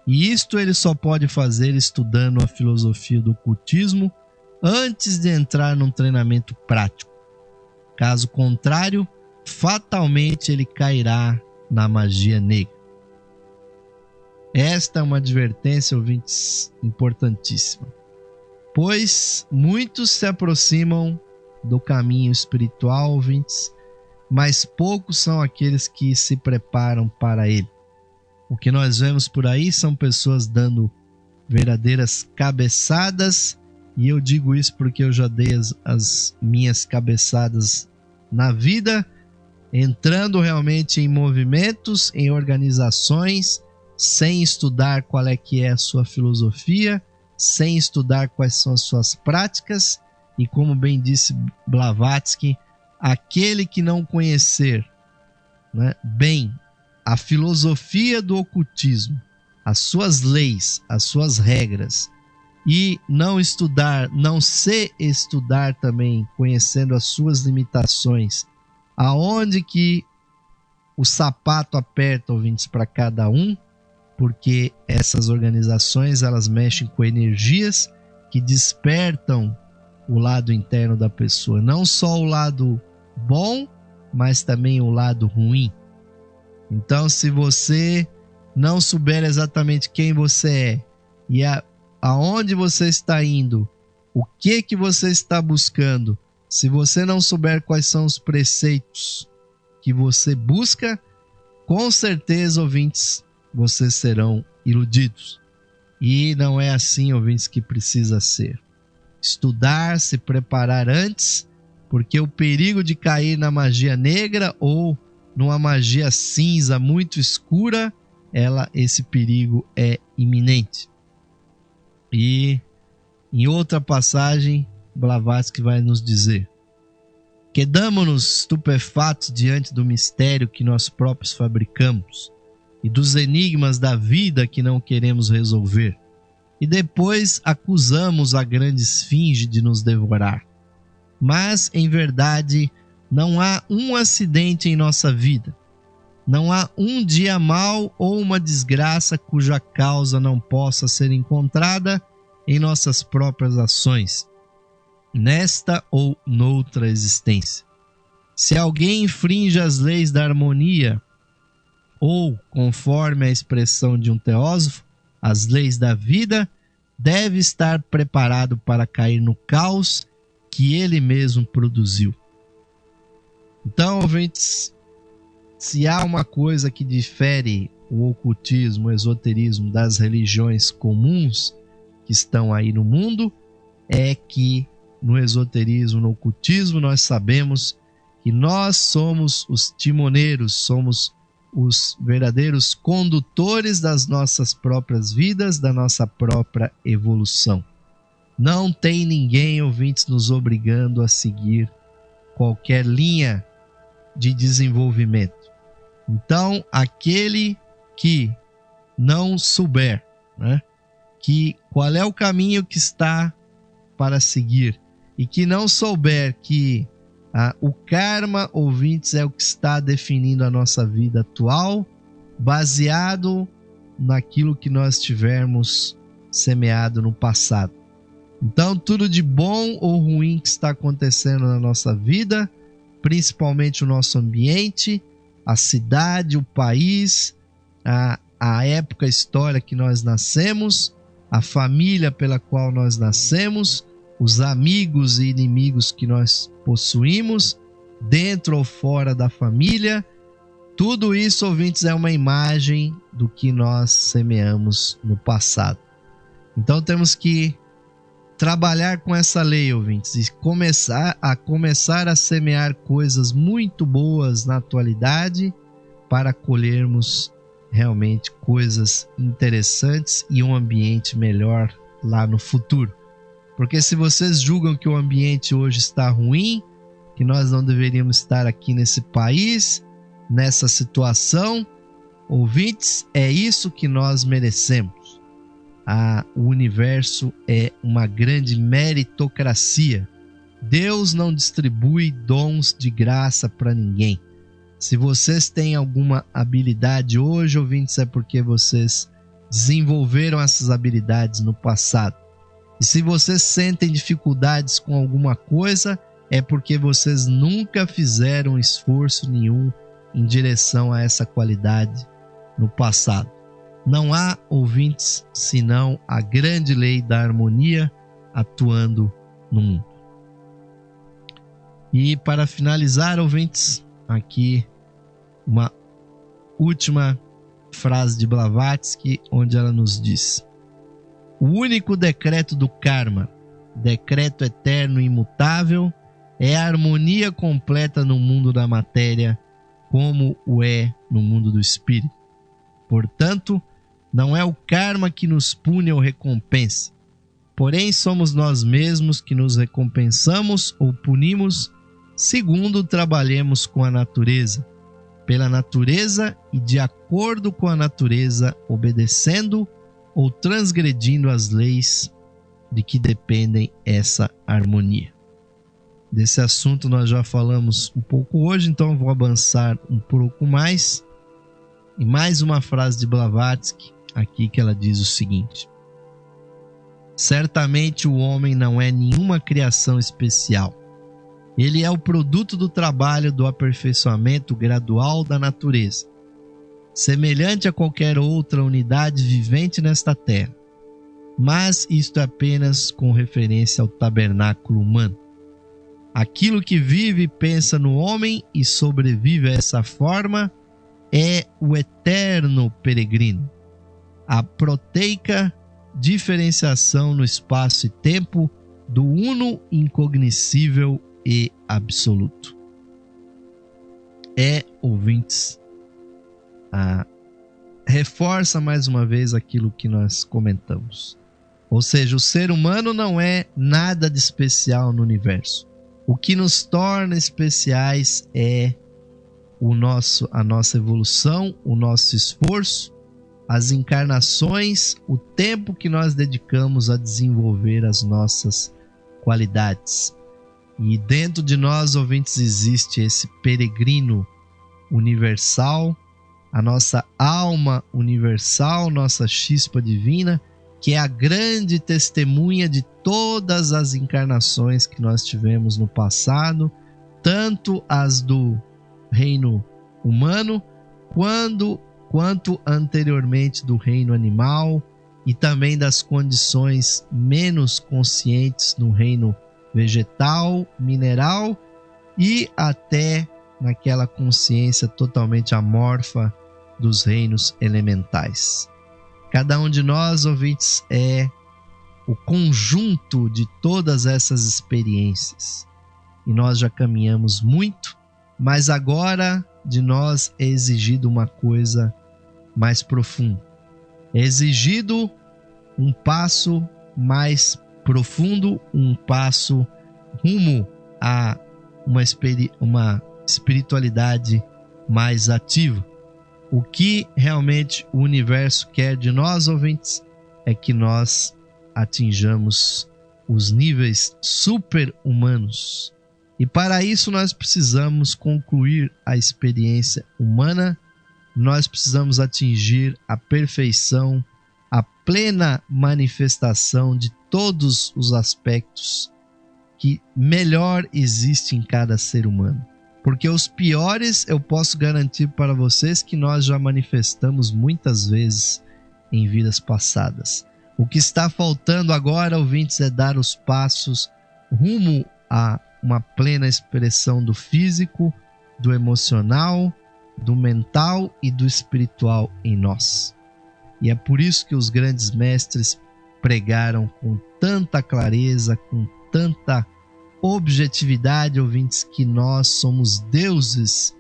E isto ele só pode fazer estudando a filosofia do ocultismo antes de entrar num treinamento prático. Caso contrário, fatalmente ele cairá na magia negra. Esta é uma advertência, ouvintes, importantíssima, pois muitos se aproximam do caminho espiritual, ouvintes, mas poucos são aqueles que se preparam para ele. O que nós vemos por aí são pessoas dando verdadeiras cabeçadas, e eu digo isso porque eu já dei as minhas cabeçadas na vida, entrando realmente em movimentos, em organizações, sem estudar qual é que é a sua filosofia, sem estudar quais são as suas práticas, e como bem disse Blavatsky, aquele que não conhecer, né, bem a filosofia do ocultismo, as suas leis, as suas regras, e não estudar, não se estudar também, conhecendo as suas limitações, aonde que o sapato aperta, ouvintes, para cada um, porque essas organizações elas mexem com energias que despertam o lado interno da pessoa, não só o lado bom, mas também o lado ruim. Então, se você não souber exatamente quem você é e aonde você está indo, o que você está buscando, se você não souber quais são os preceitos que você busca, com certeza, ouvintes, vocês serão iludidos. E não é assim, ouvintes, que precisa ser. Estudar, se preparar antes, porque o perigo de cair na magia negra ou numa magia cinza muito escura, esse perigo é iminente. E em outra passagem, Blavatsky vai nos dizer: quedamo-nos estupefatos diante do mistério que nós próprios fabricamos e dos enigmas da vida que não queremos resolver, e depois acusamos a grande esfinge de nos devorar. Mas, em verdade, não há um acidente em nossa vida, não há um dia mau ou uma desgraça cuja causa não possa ser encontrada em nossas próprias ações, nesta ou noutra existência. Se alguém infringe as leis da harmonia, ou, conforme a expressão de um teósofo, as leis da vida, deve estar preparado para cair no caos que ele mesmo produziu. Então, ouvintes, se há uma coisa que difere o ocultismo, o esoterismo das religiões comuns que estão aí no mundo, é que no esoterismo, no ocultismo, nós sabemos que nós somos os timoneiros, somos os verdadeiros condutores das nossas próprias vidas, da nossa própria evolução. Não tem ninguém, ouvintes, nos obrigando a seguir qualquer linha de desenvolvimento. Então, aquele que não souber, né, que qual é o caminho que está para seguir, e que não souber que o karma, ouvintes, é o que está definindo a nossa vida atual, baseado naquilo que nós tivermos semeado no passado. Então, tudo de bom ou ruim que está acontecendo na nossa vida, principalmente o nosso ambiente, a cidade, o país, a época, a história que nós nascemos, a família pela qual nós nascemos, os amigos e inimigos que nós possuímos, dentro ou fora da família, tudo isso, ouvintes, é uma imagem do que nós semeamos no passado. Então temos que trabalhar com essa lei, ouvintes, e começar a semear coisas muito boas na atualidade para colhermos realmente coisas interessantes e um ambiente melhor lá no futuro. Porque se vocês julgam que o ambiente hoje está ruim, que nós não deveríamos estar aqui nesse país, nessa situação, ouvintes, é isso que nós merecemos. o universo é uma grande meritocracia. Deus não distribui dons de graça para ninguém. Se vocês têm alguma habilidade hoje, ouvintes, é porque vocês desenvolveram essas habilidades no passado. E se vocês sentem dificuldades com alguma coisa, é porque vocês nunca fizeram esforço nenhum em direção a essa qualidade no passado. Não há, ouvintes, senão a grande lei da harmonia atuando no mundo. E para finalizar, ouvintes, aqui uma última frase de Blavatsky, onde ela nos diz: o único decreto do karma, decreto eterno e imutável, é a harmonia completa no mundo da matéria, como o é no mundo do espírito. Portanto, não é o karma que nos pune ou recompensa, porém somos nós mesmos que nos recompensamos ou punimos segundo trabalhemos com a natureza, pela natureza e de acordo com a natureza, obedecendo ou transgredindo as leis de que dependem essa harmonia. Desse assunto nós já falamos um pouco hoje, então vou avançar um pouco mais. E mais uma frase de Blavatsky, aqui que ela diz o seguinte: certamente o homem não é nenhuma criação especial. Ele é o produto do trabalho do aperfeiçoamento gradual da natureza, semelhante a qualquer outra unidade vivente nesta terra. Mas isto é apenas com referência ao tabernáculo humano. Aquilo que vive e pensa no homem e sobrevive a essa forma é o eterno peregrino, a proteica diferenciação no espaço e tempo do uno incognoscível e absoluto. Ouvintes, reforça mais uma vez aquilo que nós comentamos. Ou seja, o ser humano não é nada de especial no universo. O que nos torna especiais é a nossa evolução, o nosso esforço, as encarnações, o tempo que nós dedicamos a desenvolver as nossas qualidades. E dentro de nós, ouvintes, existe esse peregrino universal, a nossa alma universal, nossa chispa divina, que é a grande testemunha de todas as encarnações que nós tivemos no passado, tanto as do reino humano, quanto anteriormente do reino animal, e também das condições menos conscientes no reino vegetal, mineral, e até naquela consciência totalmente amorfa dos reinos elementais. Cada um de nós, ouvintes, é o conjunto de todas essas experiências. E nós já caminhamos muito, mas agora de nós é exigido uma coisa mais profunda. É exigido um passo mais profundo, um passo rumo a uma espiritualidade mais ativa. O que realmente o universo quer de nós, ouvintes, é que nós atinjamos os níveis super-humanos. E para isso nós precisamos concluir a experiência humana, nós precisamos atingir a perfeição, a plena manifestação de todos os aspectos que melhor existe em cada ser humano. Porque os piores eu posso garantir para vocês que nós já manifestamos muitas vezes em vidas passadas. O que está faltando agora, ouvintes, é dar os passos rumo a uma plena expressão do físico, do emocional, do mental e do espiritual em nós. E é por isso que os grandes mestres pregaram com tanta clareza, com tanta objetividade, ouvintes, que nós somos deuses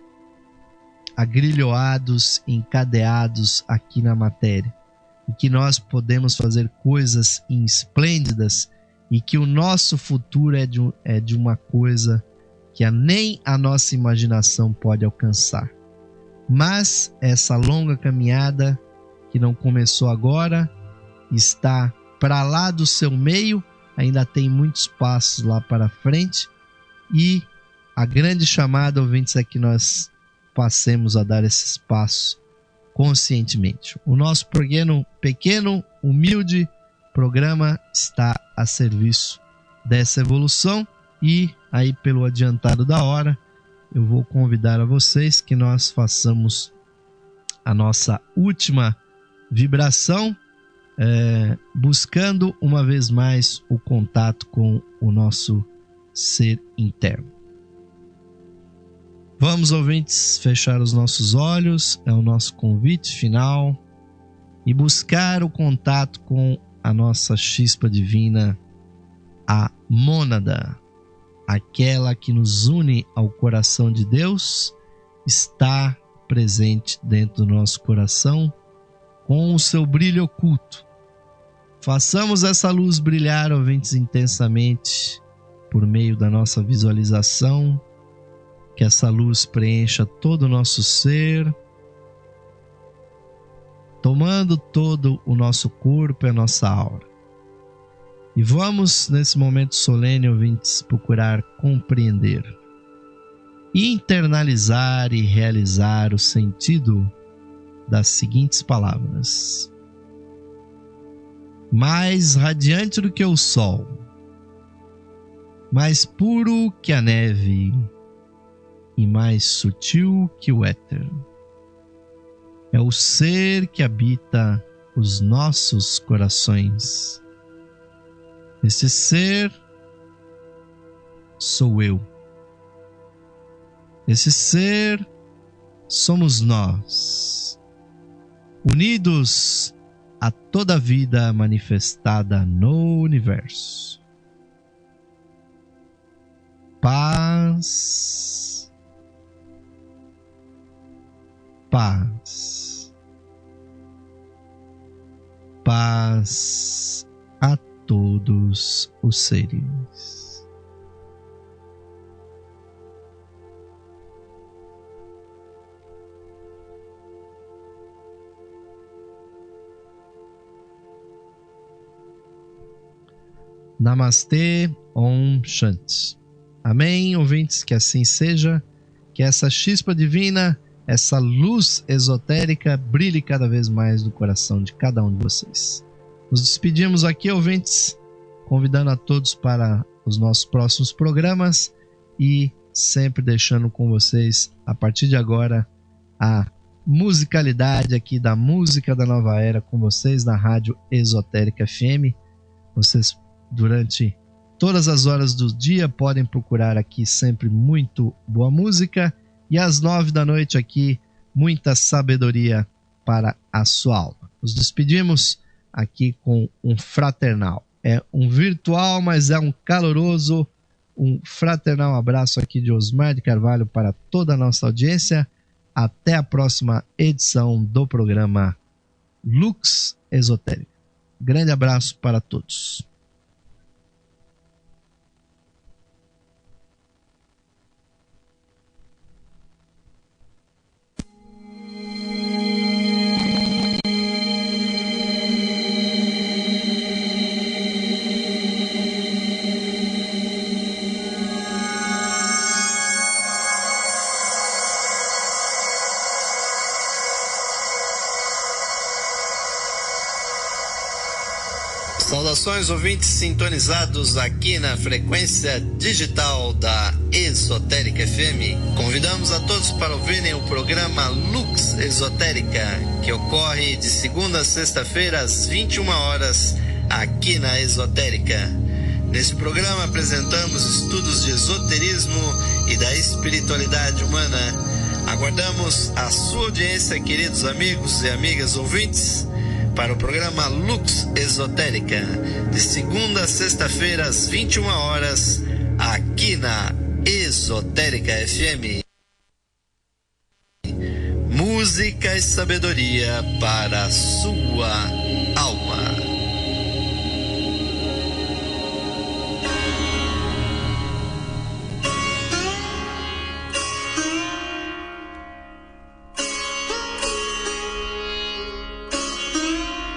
agrilhoados, encadeados aqui na matéria, e que nós podemos fazer coisas esplêndidas, e que o nosso futuro é de uma coisa que nem a nossa imaginação pode alcançar. Mas essa longa caminhada, que não começou agora, está para lá do seu meio, ainda tem muitos passos lá para frente, e a grande chamada, ouvintes, é que nós passemos a dar esses passos conscientemente. O nosso pequeno, humilde programa está a serviço dessa evolução, e aí, pelo adiantado da hora, eu vou convidar a vocês que nós façamos a nossa última vibração, buscando uma vez mais o contato com o nosso ser interno. Vamos, ouvintes, fechar os nossos olhos, é o nosso convite final, e buscar o contato com a nossa chispa divina, a mônada, aquela que nos une ao coração de Deus, está presente dentro do nosso coração com o seu brilho oculto. Façamos essa luz brilhar, ouvintes, intensamente por meio da nossa visualização, que essa luz preencha todo o nosso ser, tomando todo o nosso corpo e a nossa aura. E vamos, nesse momento solene, ouvintes, procurar compreender, internalizar e realizar o sentido das seguintes palavras: mais radiante do que o sol, mais puro que a neve e mais sutil que o éter, é o ser que habita os nossos corações. Esse ser sou eu. Esse ser somos nós, unidos a toda a vida manifestada no universo. Paz, paz, paz a todos os seres. Namastê, Om Shanti. Amém, ouvintes, que assim seja, que essa chispa divina, essa luz esotérica brilhe cada vez mais no coração de cada um de vocês. Nos despedimos aqui, ouvintes, convidando a todos para os nossos próximos programas e sempre deixando com vocês, a partir de agora, a musicalidade aqui da música da nova era com vocês na Rádio Esotérica FM. Vocês, durante todas as horas do dia, podem procurar aqui sempre muito boa música, e às 9 da noite aqui, muita sabedoria para a sua alma. Nos despedimos aqui com um fraternal. É um virtual, mas é um caloroso, um fraternal abraço aqui de Osmar de Carvalho para toda a nossa audiência. Até a próxima edição do programa Lux Esotérica. Grande abraço para todos. Saudações, ouvintes sintonizados aqui na frequência digital da Esotérica FM. Convidamos a todos para ouvirem o programa Lux Esotérica, que ocorre de segunda a sexta-feira às 21 horas aqui na Esotérica. Nesse programa apresentamos estudos de esoterismo e da espiritualidade humana. Aguardamos a sua audiência, queridos amigos e amigas ouvintes, para o programa Lux Esotérica, de segunda a sexta-feira às 21 horas, aqui na Esotérica FM. Música e sabedoria para a sua alma.